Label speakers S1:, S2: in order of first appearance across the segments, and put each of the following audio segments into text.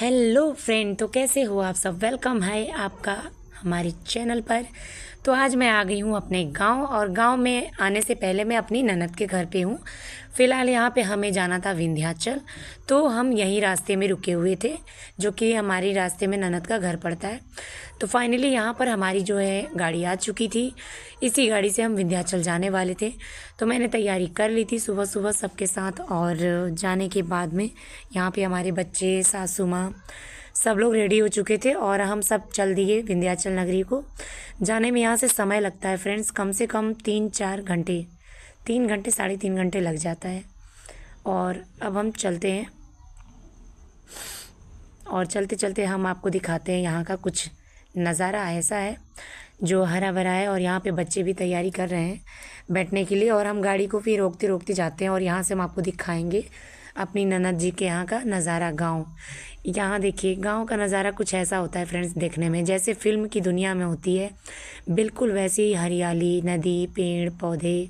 S1: Hello friend, तो कैसे हो आप सब। वेलकम है आपका हमारे चैनल पर। तो आज मैं आ गई हूँ अपने गांव, और गांव में आने से पहले मैं अपनी ननद के घर पे हूँ। फ़िलहाल यहाँ पे हमें जाना था विंध्याचल, तो हम यहीं रास्ते में रुके हुए थे, जो कि हमारी रास्ते में ननद का घर पड़ता है। तो फाइनली यहाँ पर हमारी जो है गाड़ी आ चुकी थी। इसी गाड़ी से हम विंध्याचल जाने वाले थे। तो मैंने तैयारी कर ली थी सुबह सुबह सबके साथ, और जाने के बाद में यहाँ पे हमारे बच्चे, सासू माँ, सब लोग रेडी हो चुके थे और हम सब चल दिए विंध्याचल नगरी को। जाने में यहाँ से समय लगता है फ्रेंड्स, कम से कम 3-4 घंटे, 3 घंटे 3.5 घंटे लग जाता है। और अब हम चलते हैं, और चलते चलते हम आपको दिखाते हैं यहाँ का कुछ नज़ारा। ऐसा है जो हरा भरा है, और यहाँ पे बच्चे भी तैयारी कर रहे हैं बैठने के लिए। और हम गाड़ी को फिर रोकते रोकते जाते हैं, और यहाँ से हम आपको दिखाएंगे अपनी ननद जी के यहाँ का नज़ारा। गांव, यहाँ देखिए गांव का नज़ारा कुछ ऐसा होता है फ्रेंड्स, देखने में जैसे फिल्म की दुनिया में होती है, बिल्कुल वैसी ही हरियाली, नदी, पेड़ पौधे,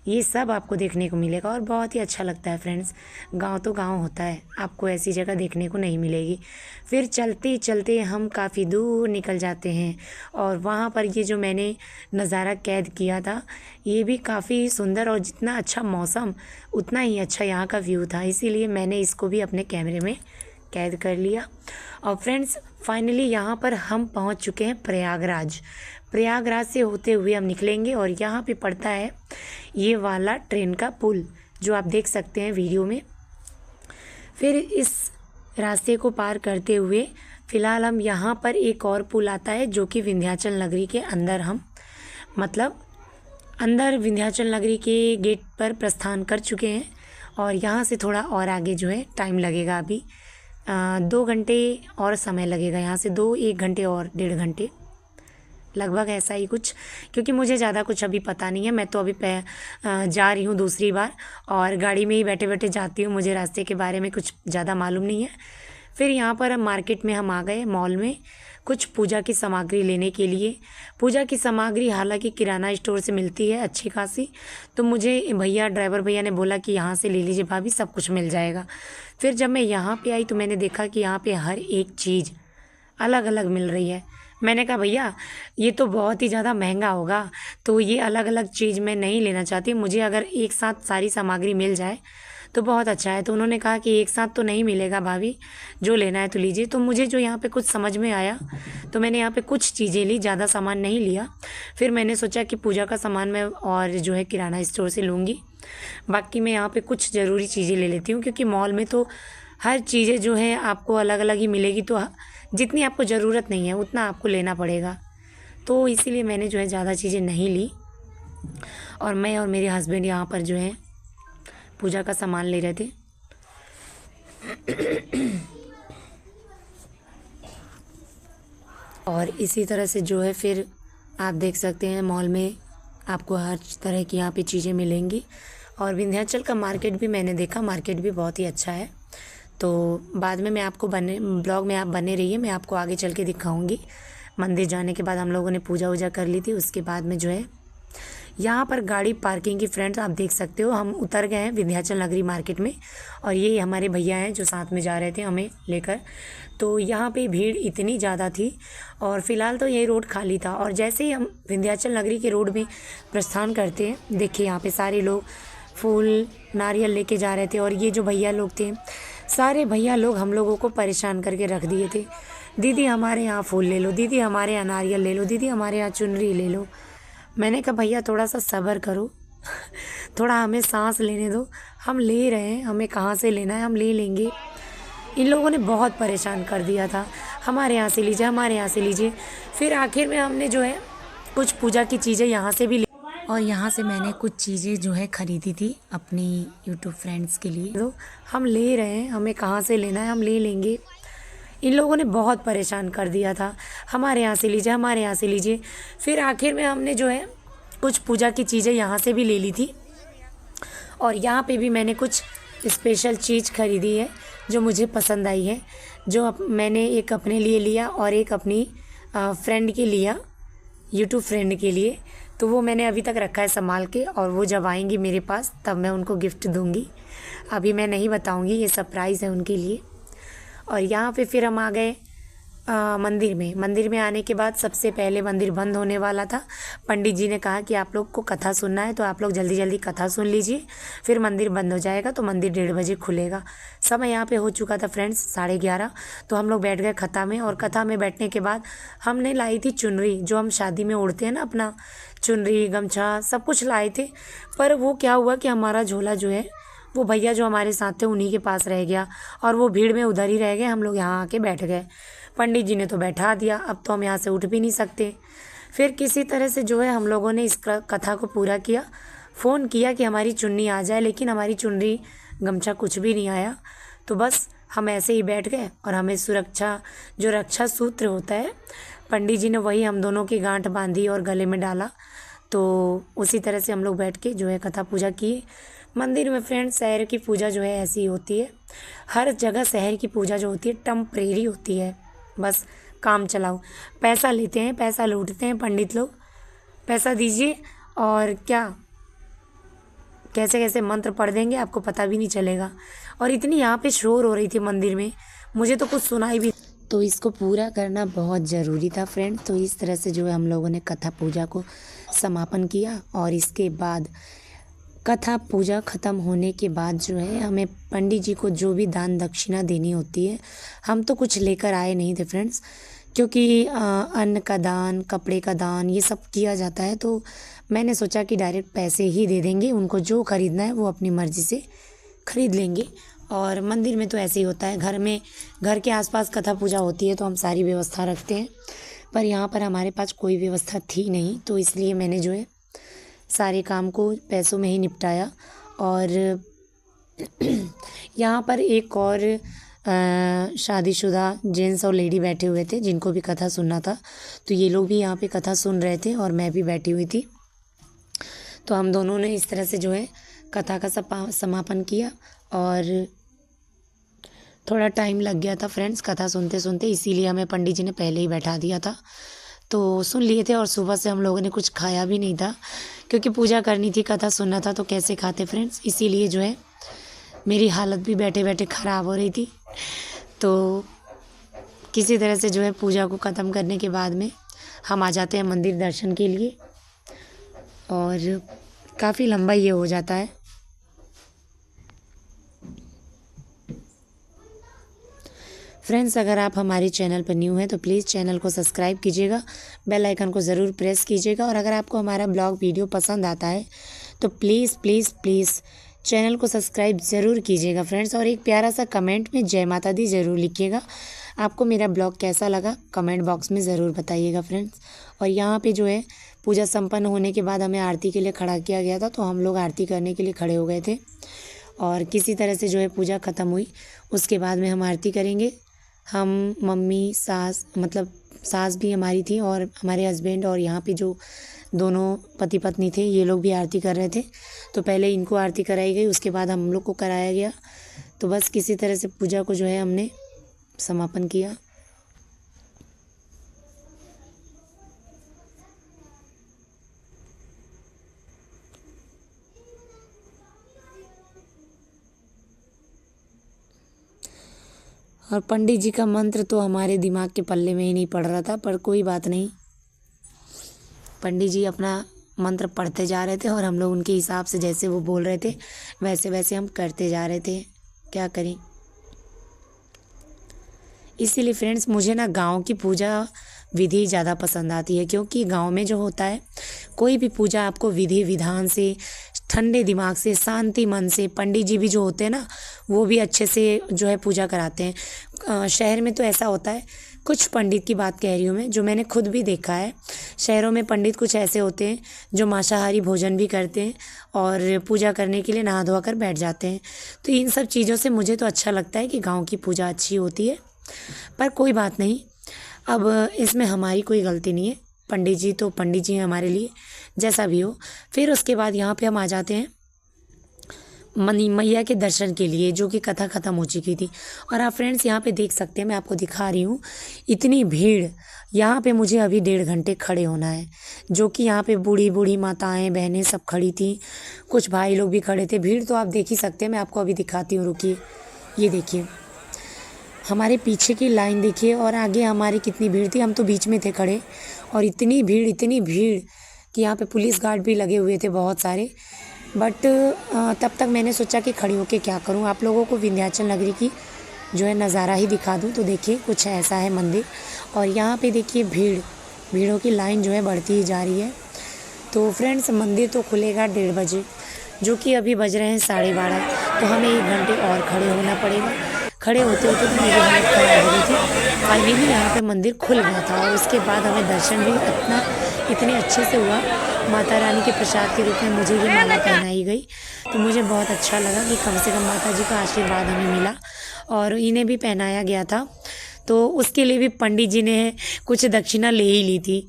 S1: ये सब आपको देखने को मिलेगा। और बहुत ही अच्छा लगता है फ्रेंड्स। गांव तो गांव होता है, आपको ऐसी जगह देखने को नहीं मिलेगी। फिर चलते चलते हम काफ़ी दूर निकल जाते हैं, और वहाँ पर ये जो मैंने नज़ारा कैद किया था, ये भी काफ़ी सुंदर, और जितना अच्छा मौसम उतना ही अच्छा यहाँ का व्यू था, इसीलिए मैंने इसको भी अपने कैमरे में कैद कर लिया। और फ्रेंड्स फाइनली यहाँ पर हम पहुँच चुके हैं प्रयागराज। प्रयागराज से होते हुए हम निकलेंगे, और यहाँ पे पड़ता है ये वाला ट्रेन का पुल, जो आप देख सकते हैं वीडियो में। फिर इस रास्ते को पार करते हुए फ़िलहाल हम यहाँ पर एक और पुल आता है, जो कि विंध्याचल नगरी के अंदर हम मतलब अंदर विंध्याचल नगरी के गेट पर प्रस्थान कर चुके हैं। और यहाँ से थोड़ा और आगे जो है टाइम लगेगा, अभी 2 घंटे और समय लगेगा, यहाँ से 1 घंटे और 1.5 घंटे लगभग, ऐसा ही कुछ। क्योंकि मुझे ज़्यादा कुछ अभी पता नहीं है, मैं तो अभी जा रही हूँ दूसरी बार, और गाड़ी में ही बैठे बैठे जाती हूँ, मुझे रास्ते के बारे में कुछ ज़्यादा मालूम नहीं है। फिर यहाँ पर मार्केट में हम आ गए, मॉल में कुछ पूजा की सामग्री लेने के लिए। पूजा की सामग्री हालांकि किराना स्टोर से मिलती है अच्छी खासी, तो मुझे ड्राइवर भैया ने बोला कि यहाँ से ले लीजिए भाभी, सब कुछ मिल जाएगा। फिर जब मैं यहाँ पे आई तो मैंने देखा कि यहाँ पे हर एक चीज़ अलग अलग मिल रही है। मैंने कहा भैया ये तो बहुत ही ज़्यादा महंगा होगा, तो ये अलग अलग चीज़ मैं नहीं लेना चाहती, मुझे अगर एक साथ सारी सामग्री मिल जाए तो बहुत अच्छा है। तो उन्होंने कहा कि एक साथ तो नहीं मिलेगा भाभी, जो लेना है तो लीजिए। तो मुझे जो यहाँ पे कुछ समझ में आया, तो मैंने यहाँ पे कुछ चीज़ें ली, ज़्यादा सामान नहीं लिया। फिर मैंने सोचा कि पूजा का सामान मैं और जो है किराना स्टोर से लूँगी, बाकी मैं यहाँ पे कुछ ज़रूरी चीज़ें ले लेती हूँ, क्योंकि मॉल में तो हर चीज़ें जो है आपको अलग अलग ही मिलेगी, तो जितनी आपको ज़रूरत नहीं है उतना आपको लेना पड़ेगा। तो इसीलिए मैंने जो है ज़्यादा चीज़ें नहीं ली, और मैं और मेरे हस्बैंड यहाँ पर जो है पूजा का सामान ले रहे थे। और इसी तरह से जो है फिर आप देख सकते हैं मॉल में आपको हर तरह की यहाँ पे चीज़ें मिलेंगी। और विंध्याचल का मार्केट भी मैंने देखा, मार्केट भी बहुत ही अच्छा है। तो बाद में मैं आपको ब्लॉग में आप बने रहिए, मैं आपको आगे चल के दिखाऊंगी। मंदिर जाने के बाद हम लोगों ने पूजा वूजा कर ली थी, उसके बाद में जो है यहाँ पर गाड़ी पार्किंग की फ्रेंड्स आप देख सकते हो, हम उतर गए हैं विंध्याचल नगरी मार्केट में। और ये हमारे भैया हैं जो साथ में जा रहे थे हमें लेकर। तो यहाँ पे भीड़ इतनी ज़्यादा थी, और फ़िलहाल तो ये रोड खाली था। और जैसे ही हम विंध्याचल नगरी के रोड में प्रस्थान करते हैं, देखिए यहाँ पे सारे लोग फूल नारियल लेके जा रहे थे। और ये जो भैया लोग थे, सारे भैया लोग हम लोगों को परेशान करके रख दिए थे। दीदी हमारे यहाँ फूल ले लो, दीदी हमारे यहाँ नारियल ले लो, दीदी हमारे यहाँ चुनरी ले लो। मैंने कहा भैया थोड़ा सा सब्र करो, थोड़ा हमें सांस लेने दो, हम ले रहे हैं, हमें कहाँ से लेना है, हम ले लेंगे। इन लोगों ने बहुत परेशान कर दिया था, हमारे यहाँ से लीजिए, हमारे यहाँ से लीजिए। फिर आखिर में हमने जो है कुछ पूजा की चीज़ें यहाँ से भी, और यहाँ से मैंने कुछ चीज़ें जो है ख़रीदी थी अपनी यूट्यूब फ्रेंड्स के लिए। तो हम ले रहे हैं, हमें कहाँ से लेना है, हम ले लेंगे। इन लोगों ने बहुत परेशान कर दिया था, हमारे यहाँ से लीजिए, हमारे यहाँ से लीजिए। फिर आखिर में हमने जो है कुछ पूजा की चीज़ें यहाँ से भी ले ली थी। और यहाँ पे भी मैंने कुछ स्पेशल चीज़ ख़रीदी है जो मुझे पसंद आई है, जो मैंने एक अपने लिए लिया और एक अपनी फ्रेंड के लिया, यूट्यूब फ्रेंड के लिए। तो वो मैंने अभी तक रखा है संभाल के, और वो जब आएंगी मेरे पास तब मैं उनको गिफ्ट दूंगी। अभी मैं नहीं बताऊंगी, ये सरप्राइज़ है उनके लिए। और यहाँ पे फिर हम आ गए मंदिर में आने के बाद सबसे पहले मंदिर बंद होने वाला था। पंडित जी ने कहा कि आप लोग को कथा सुनना है तो आप लोग जल्दी जल्दी कथा सुन लीजिए, फिर मंदिर बंद हो जाएगा तो मंदिर 1:30 बजे खुलेगा। समय यहाँ पे हो चुका था फ्रेंड्स 11:30। तो हम लोग बैठ गए कथा में, और कथा में बैठने के बाद हमने लाई थी चुनरी, जो हम शादी में ओढ़ते हैं ना, अपना चुनरी गमछा सब कुछ लाए थे। पर वो क्या हुआ कि हमारा झोला जो है वो भैया जो हमारे साथ थे उन्हीं के पास रह गया, और वो भीड़ में उधर ही रह गए। हम लोग यहाँ आके बैठ गए। पंडित जी ने तो बैठा दिया, अब तो हम यहाँ से उठ भी नहीं सकते। फिर किसी तरह से जो है हम लोगों ने इस कथा को पूरा किया। फ़ोन किया कि हमारी चुन्नी आ जाए, लेकिन हमारी चुन्नी गमछा कुछ भी नहीं आया। तो बस हम ऐसे ही बैठ गए, और हमें सुरक्षा जो रक्षा सूत्र होता है, पंडित जी ने वही हम दोनों की गांठ बांधी और गले में डाला। तो उसी तरह से हम लोग बैठ के जो है कथा पूजा किए मंदिर में। फ्रेंड्स, शहर की पूजा जो है ऐसी होती है, हर जगह शहर की पूजा जो होती है टेम्परेरी होती है, बस काम चलाओ। पैसा लेते हैं, पैसा लूटते हैं पंडित लोग, पैसा दीजिए और क्या कैसे कैसे मंत्र पढ़ देंगे, आपको पता भी नहीं चलेगा। और इतनी यहाँ पे शोर हो रही थी मंदिर में, मुझे तो कुछ सुनाई भी, तो इसको पूरा करना बहुत ज़रूरी था फ्रेंड। तो इस तरह से जो है हम लोगों ने कथा पूजा को समापन किया। और इसके बाद कथा पूजा ख़त्म होने के बाद जो है हमें पंडित जी को जो भी दान दक्षिणा देनी होती है, हम तो कुछ लेकर आए नहीं थे फ्रेंड्स, क्योंकि अन्न का दान, कपड़े का दान, ये सब किया जाता है। तो मैंने सोचा कि डायरेक्ट पैसे ही दे देंगे, उनको जो ख़रीदना है वो अपनी मर्ज़ी से ख़रीद लेंगे। और मंदिर में तो ऐसे ही होता है, घर के आसपास कथा पूजा होती है तो हम सारी व्यवस्था रखते हैं, पर यहाँ पर हमारे पास कोई व्यवस्था थी नहीं, तो इसलिए मैंने जो है सारे काम को पैसों में ही निपटाया। और यहाँ पर एक और शादीशुदा जेंट्स और लेडी बैठे हुए थे जिनको भी कथा सुनना था, तो ये लोग भी यहाँ पे कथा सुन रहे थे और मैं भी बैठी हुई थी। तो हम दोनों ने इस तरह से जो है कथा का समापन किया। और थोड़ा टाइम लग गया था फ्रेंड्स कथा सुनते सुनते, इसीलिए हमें पंडित जी ने पहले ही बैठा दिया था, तो सुन लिए थे। और सुबह से हम लोगों ने कुछ खाया भी नहीं था, क्योंकि पूजा करनी थी, कथा सुनना था, तो कैसे खाते फ्रेंड्स। इसीलिए जो है मेरी हालत भी बैठे बैठे ख़राब हो रही थी। तो किसी तरह से जो है पूजा को ख़त्म करने के बाद में हम आ जाते हैं मंदिर दर्शन के लिए, और काफ़ी लंबा ये हो जाता है। फ्रेंड्स, अगर आप हमारे चैनल पर न्यू हैं तो प्लीज़ चैनल को सब्सक्राइब कीजिएगा, बेल आइकन को ज़रूर प्रेस कीजिएगा। और अगर आपको हमारा ब्लॉग वीडियो पसंद आता है तो प्लीज़ प्लीज़ प्लीज़ चैनल को सब्सक्राइब ज़रूर कीजिएगा फ्रेंड्स। और एक प्यारा सा कमेंट में जय माता दी ज़रूर लिखिएगा। आपको मेरा ब्लॉग कैसा लगा कमेंट बॉक्स में ज़रूर बताइएगा फ्रेंड्स। और यहाँ पे जो है पूजा संपन्न होने के बाद हमें आरती के लिए खड़ा किया गया था, तो हम लोग आरती करने के लिए खड़े हो गए थे। और किसी तरह से जो है पूजा ख़त्म हुई, उसके बाद में हम आरती करेंगे। हम मम्मी सास, मतलब सास भी हमारी थी, और हमारे हस्बैंड, और यहाँ पे जो दोनों पति पत्नी थे ये लोग भी आरती कर रहे थे। तो पहले इनको आरती कराई गई, उसके बाद हम लोग को कराया गया। तो बस किसी तरह से पूजा को जो है हमने समापन किया। और पंडित जी का मंत्र तो हमारे दिमाग के पल्ले में ही नहीं पड़ रहा था, पर कोई बात नहीं, पंडित जी अपना मंत्र पढ़ते जा रहे थे और हम लोग उनके हिसाब से जैसे वो बोल रहे थे वैसे वैसे हम करते जा रहे थे, क्या करें। इसीलिए फ्रेंड्स मुझे ना गांव की पूजा विधि ज़्यादा पसंद आती है, क्योंकि गांव में जो होता है कोई भी पूजा आपको विधि विधान से, ठंडे दिमाग से, शांति मन से, पंडित जी भी जो होते हैं ना वो भी अच्छे से जो है पूजा कराते हैं। शहर में तो ऐसा होता है, कुछ पंडित की बात कह रही हूँ मैं, जो मैंने खुद भी देखा है। शहरों में पंडित कुछ ऐसे होते हैं जो मांसाहारी भोजन भी करते हैं और पूजा करने के लिए नहा धोवा कर बैठ जाते हैं। तो इन सब चीज़ों से मुझे तो अच्छा लगता है कि गाँव की पूजा अच्छी होती है, पर कोई बात नहीं, अब इसमें हमारी कोई गलती नहीं है। पंडित जी तो पंडित जी हैं हमारे लिए, जैसा भी हो। फिर उसके बाद यहाँ पे हम आ जाते हैं मैया के दर्शन के लिए, जो कि कथा ख़त्म हो चुकी थी। और आप फ्रेंड्स यहाँ पे देख सकते हैं, मैं आपको दिखा रही हूँ, इतनी भीड़ यहाँ पे मुझे अभी 1.5 घंटे खड़े होना है, जो कि यहाँ पे बूढ़ी बूढ़ी माताएं बहनें सब खड़ी थी, कुछ भाई लोग भी खड़े थे। भीड़ तो आप देख ही सकते हैं, मैं आपको अभी दिखाती हूँ, रुकिए, ये देखिए। हमारे पीछे की लाइन देखिए और आगे हमारी कितनी भीड़ थी। हम तो बीच में थे खड़े और इतनी भीड़ कि यहाँ पे पुलिस गार्ड भी लगे हुए थे बहुत सारे। बट तब तक मैंने सोचा कि खड़ी होके क्या करूँ, आप लोगों को विंध्याचल नगरी की जो है नज़ारा ही दिखा दूँ। तो देखिए कुछ ऐसा है मंदिर और यहाँ पे देखिए भीड़ों की लाइन जो है बढ़ती ही जा रही है। तो फ्रेंड्स मंदिर तो खुलेगा 1:30 बजे, जो कि अभी बज रहे हैं 12:30, तो हमें 1 घंटे और खड़े होना पड़ेगा। खड़े होते होते तो मेरी हालत ख़राब हो गई थी। फाइनली यहाँ पे मंदिर खुल गया था और उसके बाद हमें दर्शन भी इतने अच्छे से हुआ। माता रानी के प्रसाद के रूप में मुझे ये माला पहनाई गई, तो मुझे बहुत अच्छा लगा कि कम से कम माता जी का आशीर्वाद हमें मिला और इन्हें भी पहनाया गया था। तो उसके लिए भी पंडित जी ने कुछ दक्षिणा ले ही ली थी।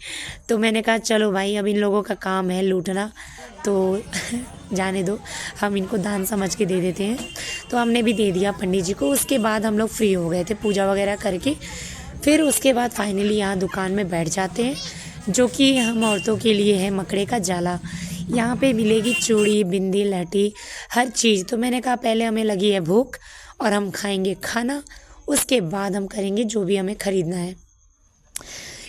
S1: तो मैंने कहा चलो भाई अब इन लोगों का काम है लूटना, तो जाने दो, हम इनको दान समझ के दे देते हैं। तो हमने भी दे दिया पंडित जी को। उसके बाद हम लोग फ्री हो गए थे पूजा वगैरह करके। फिर उसके बाद फाइनली यहाँ दुकान में बैठ जाते हैं, जो कि हम औरतों के लिए है मकड़े का जाला। यहाँ पे मिलेगी चूड़ी, बिंदी, लहठी, हर चीज़। तो मैंने कहा पहले हमें लगी है भूख और हम खाएंगे खाना, उसके बाद हम करेंगे जो भी हमें ख़रीदना है।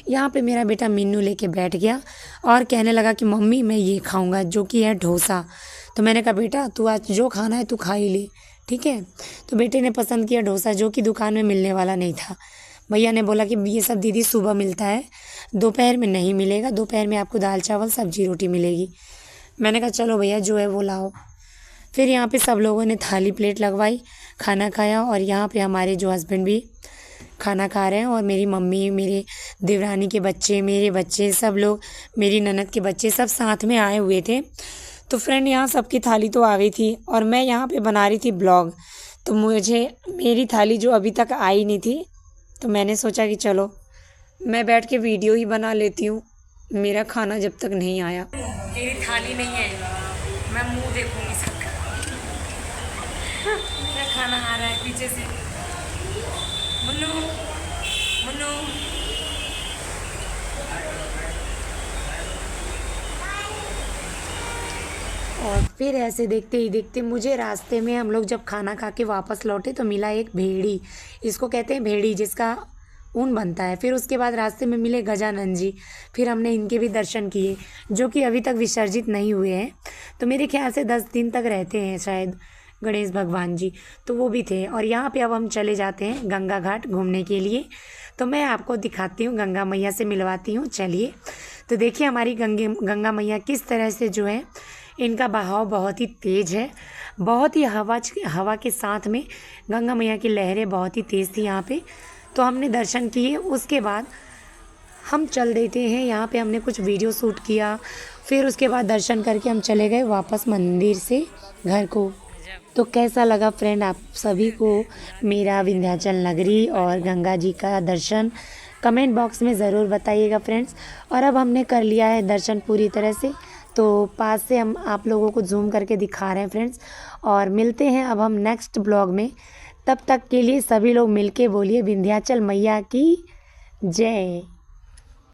S1: यहाँ पे मेरा बेटा मीनू लेके बैठ गया और कहने लगा कि मम्मी मैं ये खाऊंगा, जो कि है डोसा। तो मैंने कहा बेटा तू आज जो खाना है तू खा ही ले, ठीक है। तो बेटे ने पसंद किया डोसा, जो कि दुकान में मिलने वाला नहीं था। भैया ने बोला कि ये सब दीदी सुबह मिलता है, दोपहर में नहीं मिलेगा, दोपहर में आपको दाल चावल सब्जी रोटी मिलेगी। मैंने कहा चलो भैया जो है वो लाओ। फिर यहाँ पे सब लोगों ने थाली प्लेट लगवाई, खाना खाया और यहाँ पे हमारे जो हस्बैंड भी खाना खा रहे हैं और मेरी मम्मी, मेरे देवरानी के बच्चे, मेरे बच्चे, सब लोग, मेरी ननद के बच्चे सब साथ में आए हुए थे। तो फ्रेंड यहाँ सबकी थाली तो आ गई थी और मैं यहाँ पे बना रही थी ब्लॉग। तो मेरी थाली जो अभी तक आई नहीं थी, तो मैंने सोचा कि चलो मैं बैठ के वीडियो ही बना लेती हूँ, मेरा खाना जब तक नहीं आया। मेरी थाली नहीं है, मैं मुँह देखूँगी सबका। मेरा खाना आ रहा है पीछे से। मुन्नू मुन्नू और फिर ऐसे देखते ही देखते मुझे रास्ते में, हम लोग जब खाना खा के वापस लौटे तो मिला एक भेड़ी, इसको कहते हैं भेड़ी, जिसका ऊन बनता है। फिर उसके बाद रास्ते में मिले गजानन जी, फिर हमने इनके भी दर्शन किए, जो कि अभी तक विसर्जित नहीं हुए हैं। तो मेरे ख्याल से 10 दिन तक रहते हैं शायद गणेश भगवान जी, तो वो भी थे। और यहाँ पे अब हम चले जाते हैं गंगा घाट घूमने के लिए। तो मैं आपको दिखाती हूँ, गंगा मैया से मिलवाती हूँ, चलिए। तो देखिए हमारी गंगा मैया किस तरह से जो है, इनका बहाव बहुत ही तेज़ है, बहुत ही हवा के साथ में गंगा मैया की लहरें बहुत ही तेज़ थी यहाँ पे। तो हमने दर्शन किए, उसके बाद हम चल देते हैं। यहाँ पे हमने कुछ वीडियो शूट किया, फिर उसके बाद दर्शन करके हम चले गए वापस मंदिर से घर को। तो कैसा लगा फ्रेंड आप सभी को मेरा विंध्याचल नगरी और गंगा जी का दर्शन, कमेंट बॉक्स में ज़रूर बताइएगा फ्रेंड्स। और अब हमने कर लिया है दर्शन पूरी तरह से, तो पास से हम आप लोगों को जूम करके दिखा रहे हैं फ्रेंड्स। और मिलते हैं अब हम नेक्स्ट ब्लॉग में, तब तक के लिए सभी लोग मिलके बोलिए विंध्याचल मैया की जय।